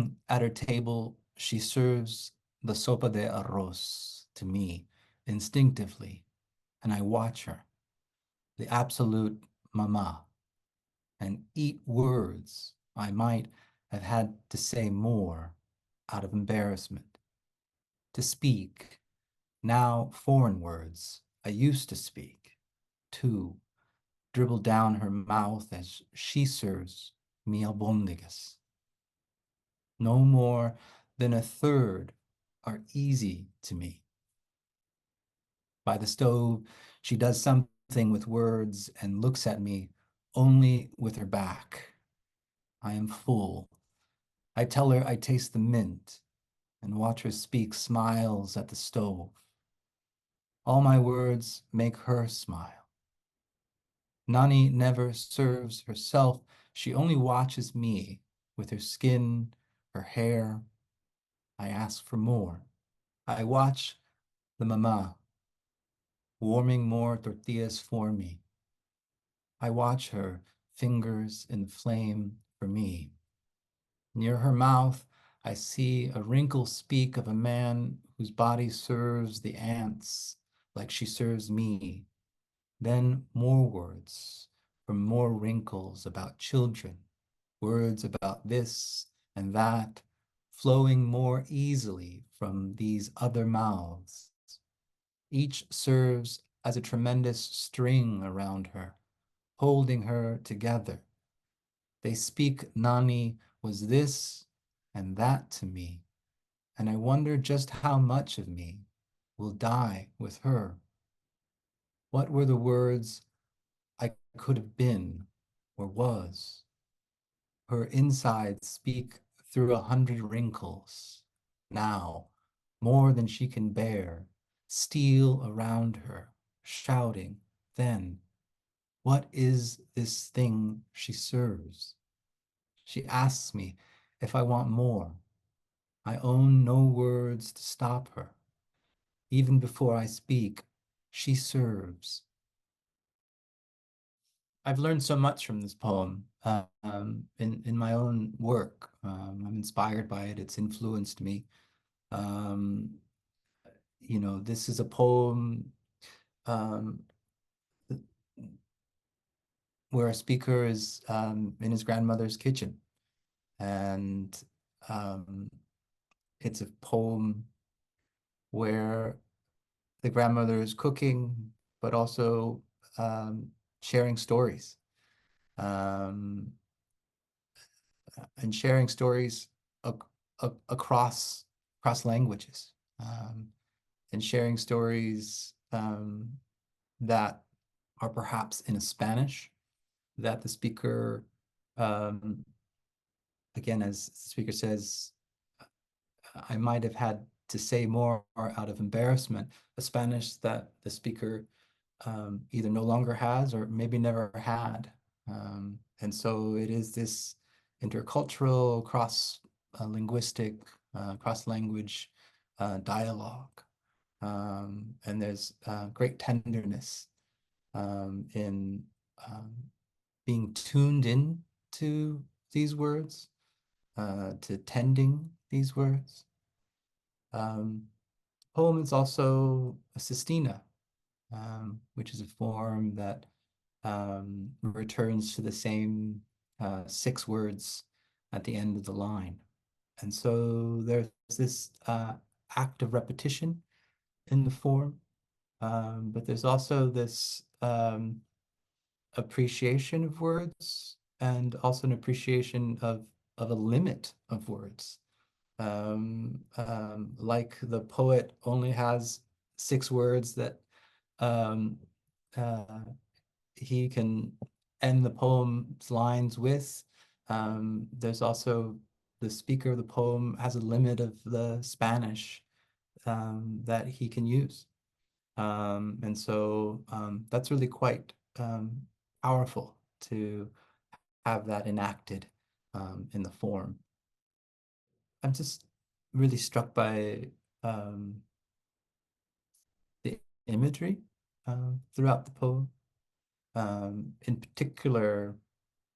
Sitting at her table, she serves the sopa de arroz to me instinctively, and I watch her, the absolute mama, and eat words I might have had to say more out of embarrassment. To speak, now foreign words I used to speak, too, dribble down her mouth as she serves me albondigas. No more than a third are easy to me. By the stove, she does something with words and looks at me only with her back. I am full. I tell her I taste the mint and watch her speak smiles at the stove. All my words make her smile. Nani never serves herself. She only watches me with her skin, her hair. I ask for more. I watch the mama warming more tortillas for me. I watch her fingers in flame for me. Near her mouth, I see a wrinkle speak of a man whose body serves the ants like she serves me. Then more words from more wrinkles about children, words about this and that, flowing more easily from these other mouths. Each serves as a tremendous string around her, holding her together. They speak Nani was this and that to me, and I wonder just how much of me will die with her. What were the words I could have been or was? Her insides speak through 100 wrinkles. Now, more than she can bear, steal around her, shouting, then, what is this thing she serves? She asks me if I want more. I own no words to stop her. Even before I speak, she serves. I've learned so much from this poem in my own work. I'm inspired by it. It's influenced me. Um, this is a poem um, where a speaker is in his grandmother's kitchen. And it's a poem where the grandmother is cooking, but also sharing stories. Um, and sharing stories across languages, and sharing stories that are perhaps in a Spanish that the speaker, um, again, as the speaker says, I might have had to say more out of embarrassment, a Spanish that the speaker either no longer has or maybe never had. And so it is this intercultural, cross-linguistic, cross-language dialogue. And there's great tenderness in being tuned in to these words, to tending these words. Poem is also a sestina, which is a form that returns to the same 6 words at the end of the line. And so there's this act of repetition in the form, but there's also this appreciation of words and also an appreciation of a limit of words. Like the poet only has 6 words that um, uh, he can end the poem's lines with. There's also the speaker of the poem has a limit of the Spanish that he can use. And so that's really quite powerful to have that enacted in the form. I'm just really struck by the imagery throughout the poem. In particular,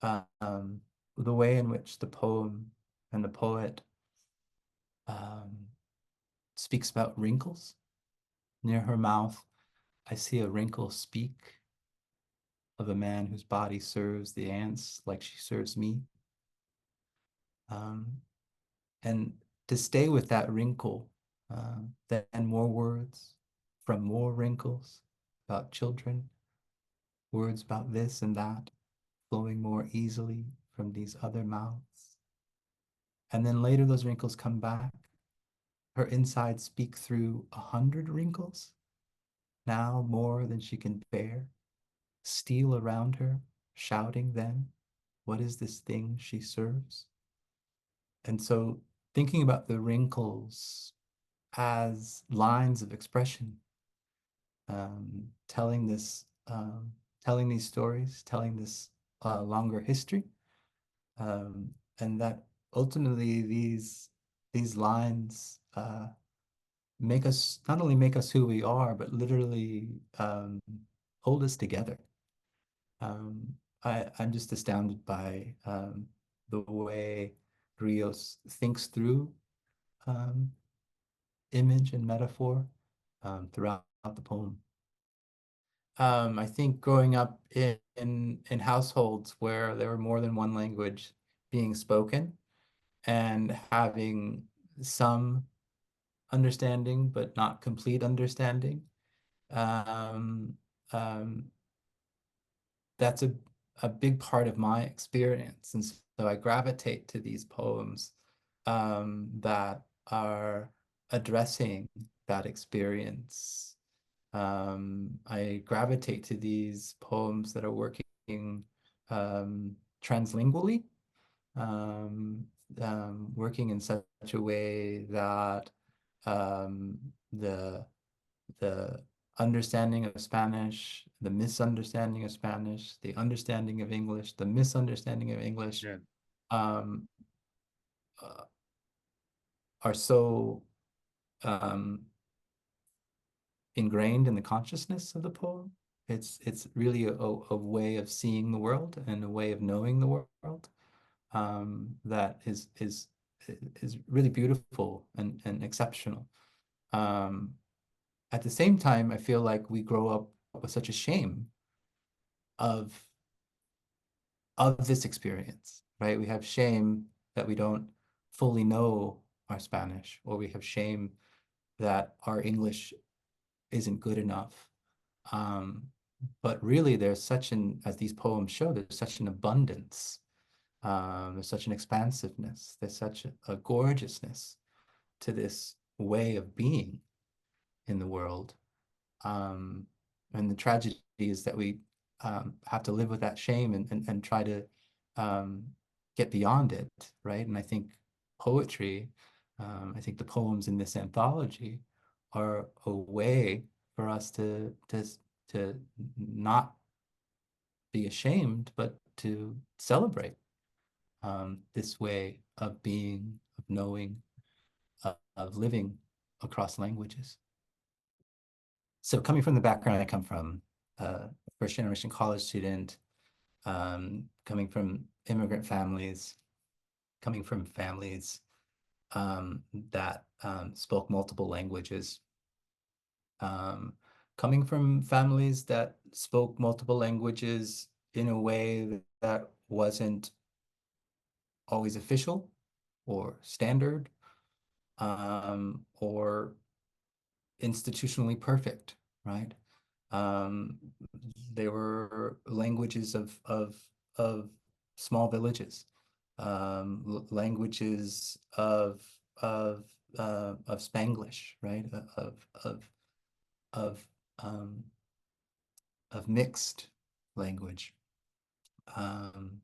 the way in which the poem and the poet um, speaks about wrinkles. Near her mouth, I see a wrinkle speak of a man whose body serves the ants like she serves me. Um, and to stay with that wrinkle, then more words from more wrinkles about children, words about this and that, flowing more easily from these other mouths. And then later those wrinkles come back. Her insides speak through 100 wrinkles, now more than she can bear, steal around her, shouting then, what is this thing she serves? And so thinking about the wrinkles as lines of expression, telling this, telling these stories, telling this longer history, um, and that ultimately these lines make us not only make us who we are, but literally hold us together. Um, I'm just astounded by the way Rios thinks through um, image and metaphor throughout the poem. I think growing up in households where there were more than one language being spoken and having some understanding but not complete understanding, um, um, that's a big part of my experience. And so I gravitate to these poems that are addressing that experience. I gravitate to these poems that are working translingually, um, working in such a way that um, the the understanding of Spanish, the misunderstanding of Spanish, the understanding of English, the misunderstanding of English, Yeah. um, uh, are so um, ingrained in the consciousness of the poem. It's really a way of seeing the world and a way of knowing the world that is really beautiful and exceptional. Um, at the same time, I feel like we grow up with such a shame of this experience, right? We have shame that we don't fully know our Spanish, or we have shame that our English isn't good enough. Um, but really, there's such an, as these poems show, there's such an abundance, there's such an expansiveness, there's such a gorgeousness to this way of being in the world. Um, and the tragedy is that we have to live with that shame and try to um, get beyond it, right? And I think poetry, I think the poems in this anthology are a way for us to not be ashamed, but to celebrate this way of being, of knowing, of living across languages. So coming from the background I come from, first generation college student, coming from immigrant families, coming from families that spoke multiple languages, um, coming from families that spoke multiple languages in a way that wasn't always official or standard or institutionally perfect, right? Um, they were languages of small villages, languages of Spanglish, right? Of um, of mixed language. Um,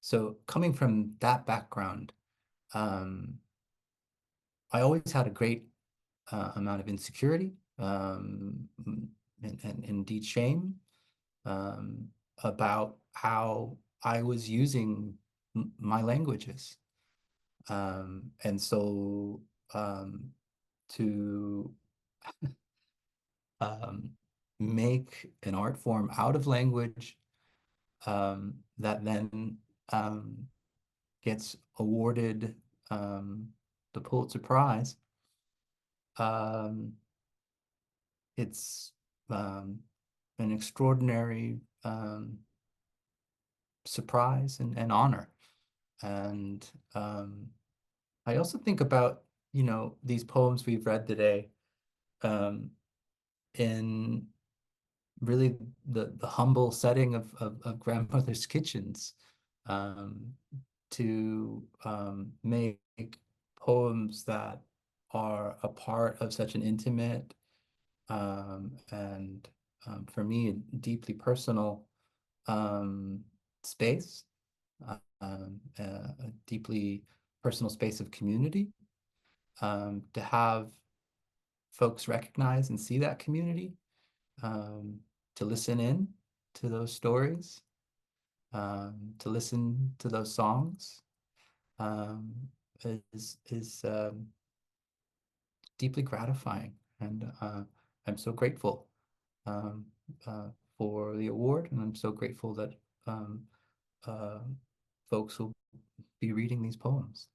so coming from that background, um, I always had a great amount of insecurity and indeed shame um, about how I was using my languages. And so to um, make an art form out of language that then gets awarded. the Pulitzer Prize, um, it's an extraordinary surprise and honor. And I also think about, these poems we've read today um, in really the humble setting of grandmother's kitchens, um, to make poems that are a part of such an intimate and for me, a deeply personal space, a deeply personal space of community, to have folks recognize and see that community, um, to listen in to those stories, to listen to those songs, um, is deeply gratifying, and I'm so grateful um, uh, for the award, and I'm so grateful that um, uh, folks will be reading these poems.